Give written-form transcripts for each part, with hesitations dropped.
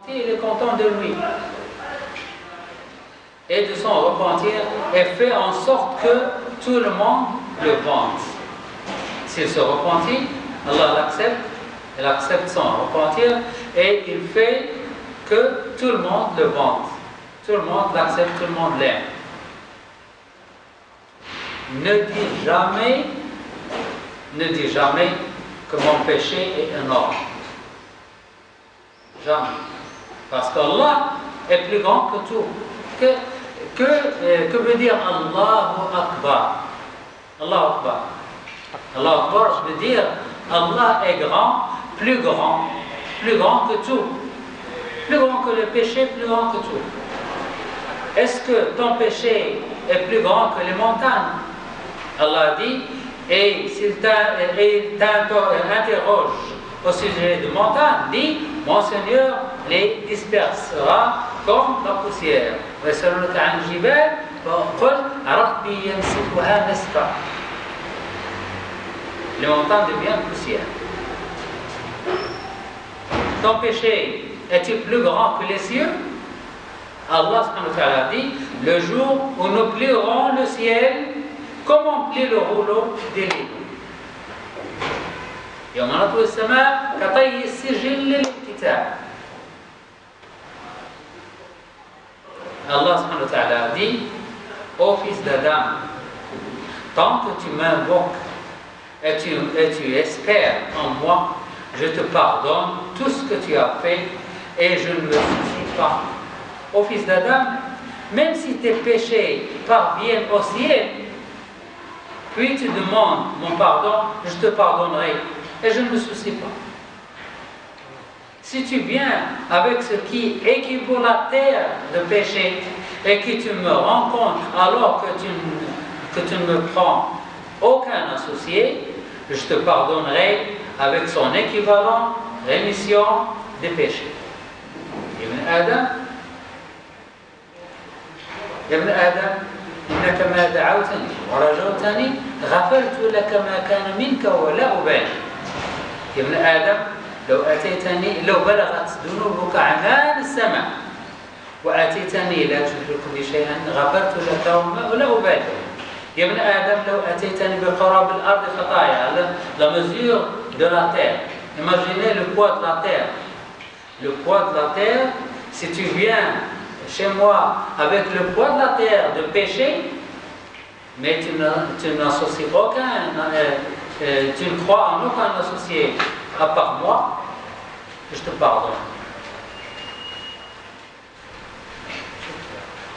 Il est content de lui et de son repentir et fait en sorte que tout le monde le vante. S'il se repentit, Allah l'accepte, il accepte son repentir et il fait que tout le monde le vante. Tout le monde l'accepte, tout le monde l'aime. Ne dis jamais que mon péché est énorme. Jamais. Parce qu'Allah est plus grand que tout. Que veut dire Allahu Akbar? Allahu Akbar. Allahu Akbar veut dire Allah est grand que tout. Plus grand que le péché, plus grand que tout. Est-ce que ton péché est plus grand que les montagnes? Allah dit, et s'il t'interroge au sujet de montagnes, dit, mon Seigneur les dispersera comme la poussière. Les montagnes deviennent poussière. Ton péché est-il plus grand que les cieux? Allah subhanahu wa ta'ala dit, le jour où nous plierons le ciel comme on plie le rouleau des livres. يوم نطوي السماء كطي السجل للكتاب. Allah subhanahu wa ta'ala dit, ô fils d'Adam, tant que tu m'invoques et tu espères en moi, je te pardonne tout ce que tu as fait et je ne me soucie pas. Ô fils d'Adam, même si tes péchés parviennent au ciel, puis tu demandes mon pardon, je te pardonnerai et je ne me soucie pas. Si tu viens avec ce qui équivaut la terre de péché et que tu me rencontres alors que tu ne me prends aucun associé, je te pardonnerai avec son équivalent, rémission des péchés. Ibn Adam, إنك ما دعوتني ورجوتني غفرت لك ما كان منك ولا أبالي. يا ابن آدم لو بلغت ذنوبك عنان السماء وأتيتني لا تشرك بي شيئا غفرت لك ولا أبالي. يا ابن آدم لو أتيتني بقراب الأرض خطايا, la mesure de la terre. Imaginez le poids de la terre. Le poids de la terre, si tu viens chez moi avec le poids de la terre de péché, mais tu n'associes aucun, tu ne crois en aucun associé à part moi, je te pardonne.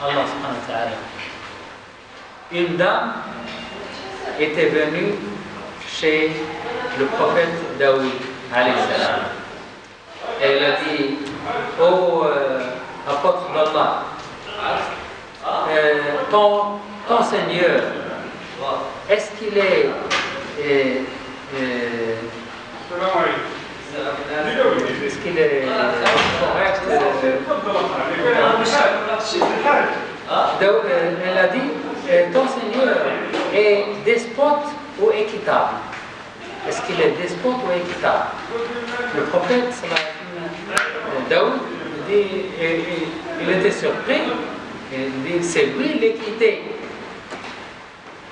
Allah subhanahu wa ta'ala. Une dame était venue chez le prophète Daoud alayhi salam. Elle a dit, oh apôtre d'Allah, ton Seigneur, est-ce qu'il est correct? Elle a dit, ton Seigneur est despote ou équitable? Est-ce qu'il est despote ou équitable? Le prophète Daoud dit, il était surpris. Il dit, c'est lui l'équité.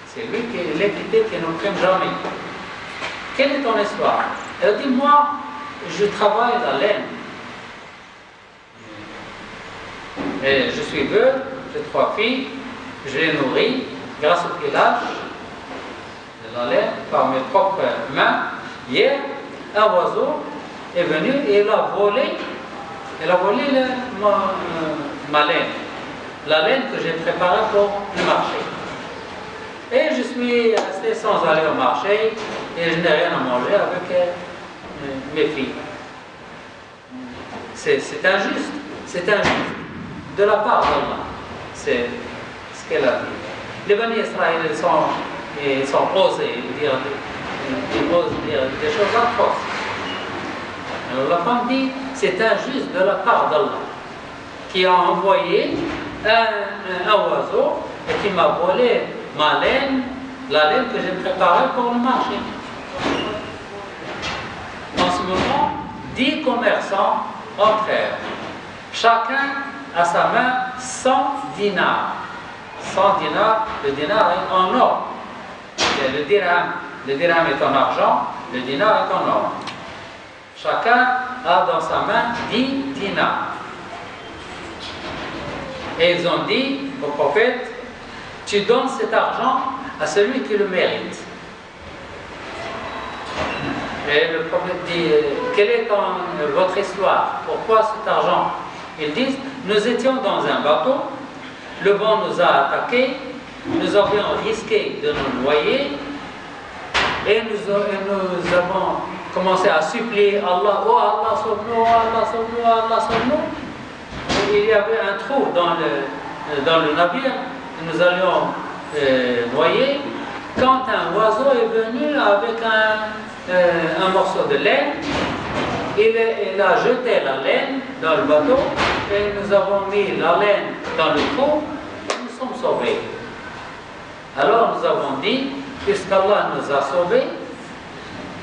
C'est lui l'équité qui ne prime jamais. Quelle est ton histoire? Elle dit, moi, je travaille la laine. Et je suis veuve, j'ai 3 filles, je les nourris grâce au pilage de la laine par mes propres mains. Hier, un oiseau est venu et il a volé ma laine, la laine que j'ai préparée pour le marché. Et je suis resté sans aller au marché et je n'ai rien à manger avec mes filles. C'est injuste de la part d'Allah. C'est ce qu'elle a dit. Les Bani Israël ils sont osés dire des choses atroces. Alors la femme dit, c'est injuste de la part d'Allah qui a envoyé un oiseau et qui m'a volé ma laine, la laine que j'ai préparée pour le marché. En ce moment, 10 commerçants entrèrent chacun a sa main 100 dinars. 100 dinars, le dinar est en or. Le dirham est en argent, le dinar est en or. Chacun a dans sa main 10 dinars. Et ils ont dit au prophète, tu donnes cet argent à celui qui le mérite. Et le prophète dit, quelle est votre histoire? Pourquoi cet argent? Ils disent, nous étions dans un bateau, le vent nous a attaqués, nous avions risqué de nous noyer, et nous avons commencé à supplier Allah, oh Allah sauve-nous, oh Allah sauve-nous, oh Allah sauve-nous. Il y avait un trou dans le navire, nous allions noyer, quand un oiseau est venu avec un morceau de laine, il a jeté la laine dans le bateau et nous avons mis la laine dans le trou et nous sommes sauvés. Alors nous avons dit, puisqu'Allah nous a sauvés,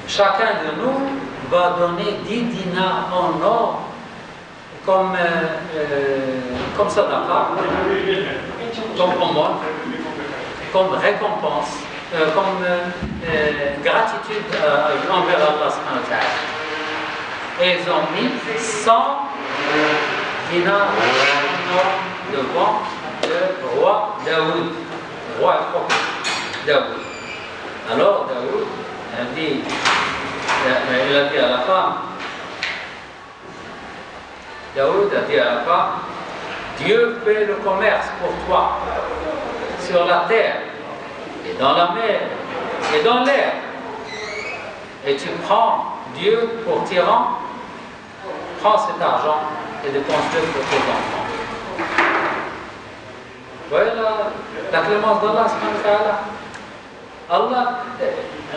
chacun de nous va donner 10 dinars en or comme sadaqa, comme aumône, comme récompense, comme gratitude envers Allah subhanahu wa ta'ala. Et ils ont mis 100 dinars en or devant le roi Daoud, roi et prophète Daoud. Alors Daoud il a dit à la femme, Daoud a dit à la femme, Dieu fait le commerce pour toi sur la terre et dans la mer et dans l'air. Et tu prends Dieu pour tyran, prends cet argent et dépense-le pour tes enfants. Voyez la clémence d'Allah subhanahu wa ta'ala.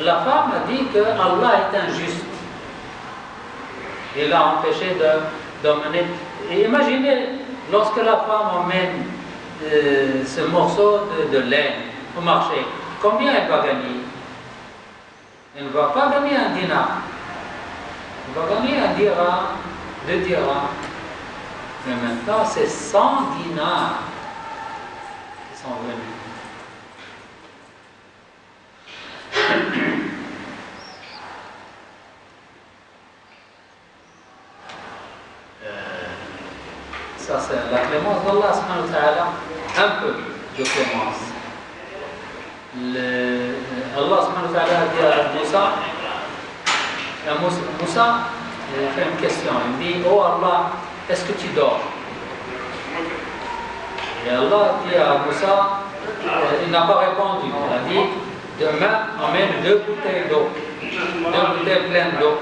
La femme a dit que Allah est injuste. Il l'a empêché d'emmener. Et imaginez, lorsque la femme emmène ce morceau de laine au marché, combien elle va gagner? Elle ne va pas gagner un dinar. Elle va gagner un dirham, 2 dirhams. Mais maintenant, c'est 100 dinars qui sont venus. Ça, c'est la clémence d'Allah subhanahu wa ta'ala, un peu de clémence. Allah subhanahu wa ta'ala a dit à Moussa, il fait une question, il dit, oh Allah, est-ce que tu dors? Et Allah dit à Moussa, il n'a pas répondu, il a dit, demain, emmène 2 bouteilles d'eau, 2 bouteilles pleines d'eau.